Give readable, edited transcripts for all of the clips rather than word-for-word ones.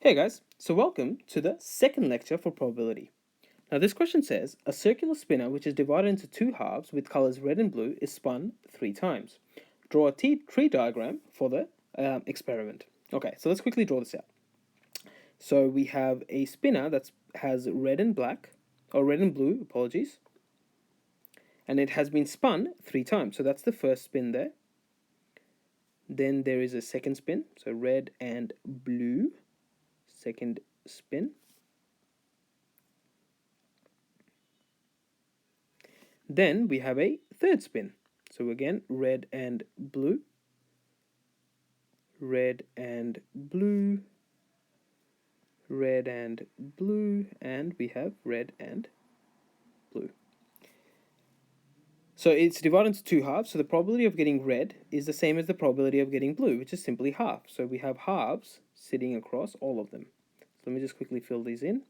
Hey guys, so welcome to the second lecture for probability. Now this question says, a circular spinner which is divided into two halves with colors red and blue is spun 3 times. Draw a tree diagram for the experiment. Okay, so let's quickly draw this out. So we have a spinner that has red and black, or red and blue, apologies, and it has been spun 3 times. So that's the first spin there. Then there is a second spin, so red and blue, second spin. Then we have a third spin. So again, red and blue, red and blue, red and blue, and we have red and blue. So it's divided into two halves, so the probability of getting red is the same as the probability of getting blue, which is simply half. So we have halves sitting across all of them. So let me just quickly fill these in.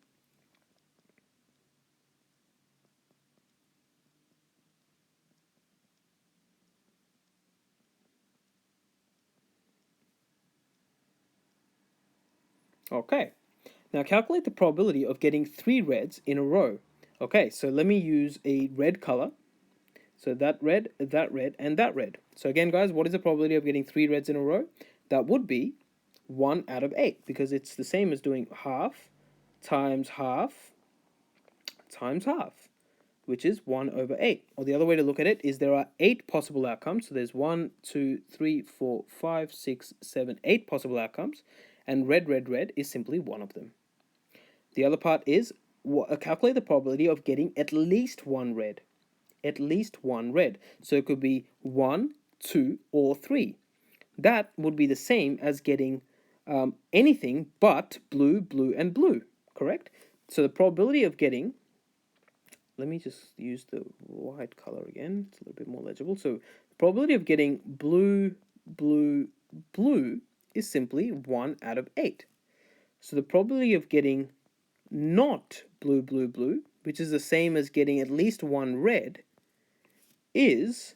Okay, now calculate the probability of getting 3 reds in a row. Okay, so let me use a red color. So that red, and that red. So again, guys, what is the probability of getting 3 reds in a row? That would be 1 out of 8, because it's the same as doing half times half times half, which is 1 over 8. Or the other way to look at it is there are 8 possible outcomes. So there's 1, 2, 3, 4, 5, 6, 7, 8 possible outcomes, and red is simply one of them. The other part is calculate the probability of getting at least one red. At least one red. So it could be 1, 2, or 3. That would be the same as getting anything but blue, blue, and blue, correct? So the probability of getting, let me just use the white color again, it's a little bit more legible. So the probability of getting blue, blue, blue is simply 1 out of 8. So the probability of getting not blue, blue, blue, which is the same as getting at least one red, is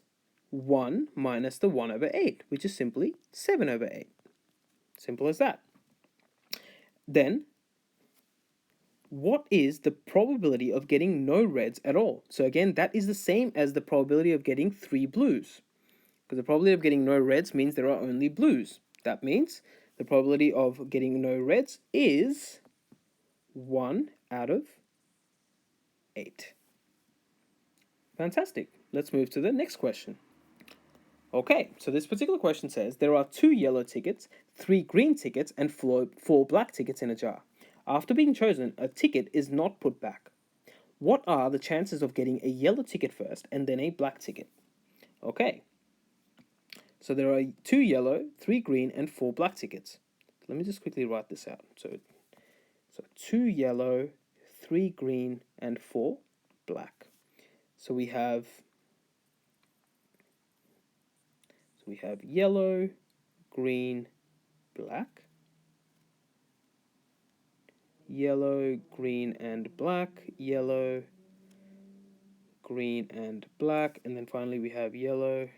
1 minus the 1 over 8, which is simply 7 over 8. Simple as that. Then, what is the probability of getting no reds at all? So again, that is the same as the probability of getting 3 blues. Because the probability of getting no reds means there are only blues. That means the probability of getting no reds is 1 out of 8. Fantastic. Let's move to the next question. Okay, so this particular question says there are 2 yellow tickets, 3 green tickets, and 4 black tickets in a jar. After being chosen, a ticket is not put back. What are the chances of getting a yellow ticket first and then a black ticket? Okay, so there are 2 yellow, 3 green, and 4 black tickets. Let me just quickly write this out. So 2 yellow, 3 green, and 4 black. So we have yellow, green, black. Yellow, green, and black. Yellow, green, and black. And then finally we have yellow,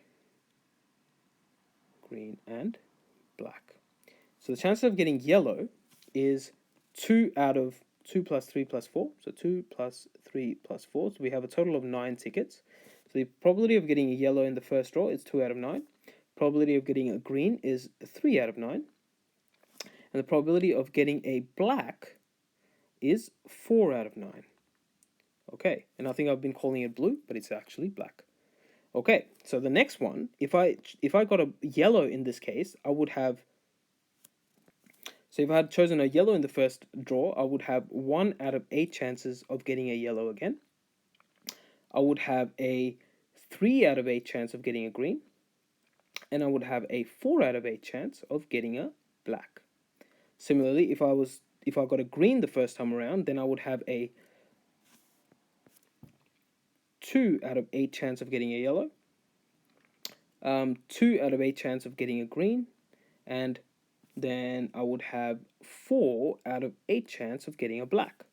green, and black. So the chances of getting yellow is 2 out of 2 plus 3 plus 4. So 2 plus 3 plus 4. So we have a total of 9 tickets. So the probability of getting a yellow in the first draw is 2 out of 9. Probability of getting a green is 3 out of 9. And the probability of getting a black is 4 out of 9. Okay, and I think I've been calling it blue, but it's actually black. Okay, so the next one, if I got a yellow in this case, I would have, so if I had chosen a yellow in the first draw, I would have 1 out of 8 chances of getting a yellow again. I would have a 3 out of 8 chance of getting a green, and I would have a 4 out of 8 chance of getting a black. Similarly, if I got a green the first time around, then I would have a 2 out of 8 chance of getting a yellow, 2 out of 8 chance of getting a green, and then I would have 4 out of 8 chance of getting a black.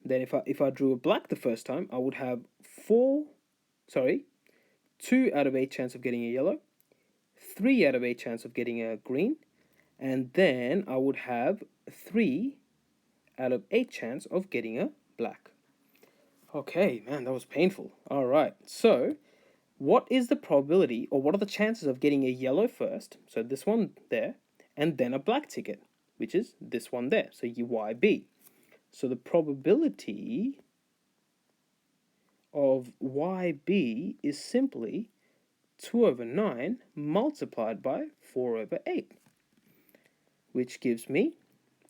Then if I drew a black the first time, I would have 2 out of 8 chance of getting a yellow, 3 out of 8 chance of getting a green, And then I would have 3 out of 8 chance of getting a black. Okay, man, that was painful. All right, so what is the probability, or what are the chances of getting a yellow first, so this one there, and then a black ticket, which is this one there, so YB. So the probability of YB is simply 2 over 9 multiplied by 4 over 8, which gives me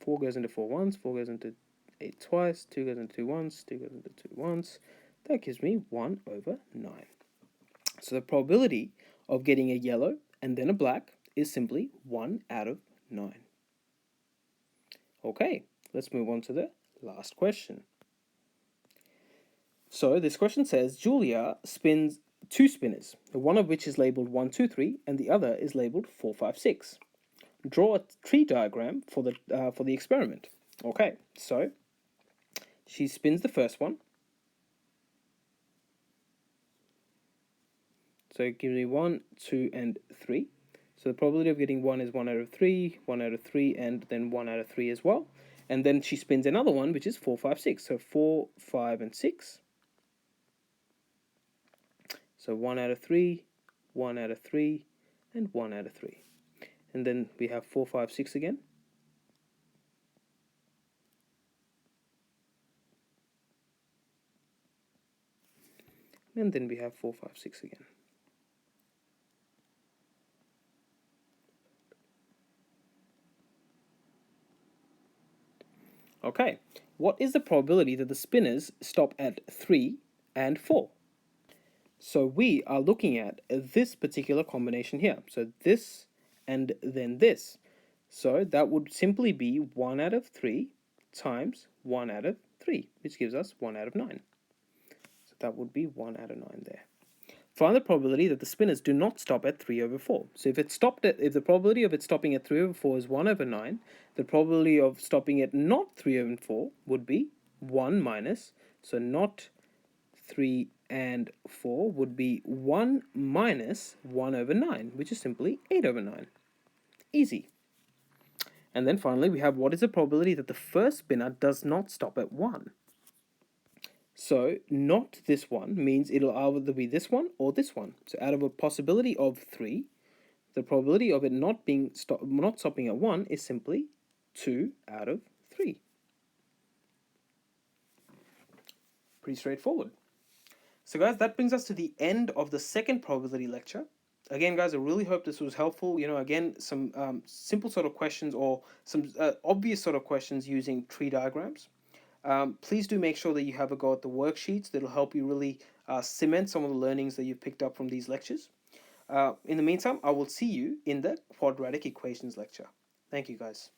4 goes into 4 once, 4 goes into 8 twice, 2 goes into 2 once, 2 goes into 2 once. That gives me 1 over 9. So the probability of getting a yellow and then a black is simply 1 out of 9. Okay, let's move on to the last question. So this question says Julia spins 2 spinners, one of which is labeled 1, 2, 3, and the other is labeled 4, 5, 6. Draw a tree diagram for the experiment. Okay, so she spins the first one. So it gives me 1, 2, and 3. So the probability of getting 1 is 1 out of 3, 1 out of 3, and then 1 out of 3 as well. And then she spins another one, which is 4, 5, 6. So 4, 5, and 6. So 1 out of 3, 1 out of 3, and 1 out of 3. And then we have 4, 5, 6 again. And then we have 4, 5, 6 again. Okay, what is the probability that the spinners stop at 3 and 4? So we are looking at this particular combination here. So this and then this. So that would simply be 1 out of 3 times 1 out of 3, which gives us 1 out of 9. So that would be 1 out of 9 there. Find the probability that the spinners do not stop at 3 over 4. So if the probability of it stopping at 3 over 4 is 1 over 9, the probability of stopping at not 3 over 4 would be 1 minus, so not 3 and 4 would be 1 minus 1 over 9, which is simply 8 over 9. Easy. And then finally, we have what is the probability that the first spinner does not stop at 1? So not this one means it'll either be this one or this one. So out of a possibility of 3, the probability of it not stopping at 1 is simply 2 out of 3. Pretty straightforward. So guys, that brings us to the end of the second probability lecture. Again, guys, I really hope this was helpful. Again, some simple sort of questions, or some obvious sort of questions using tree diagrams. Please do make sure that you have a go at the worksheets. That'll help you really cement some of the learnings that you've picked up from these lectures. In the meantime, I will see you in the quadratic equations lecture. Thank you, guys.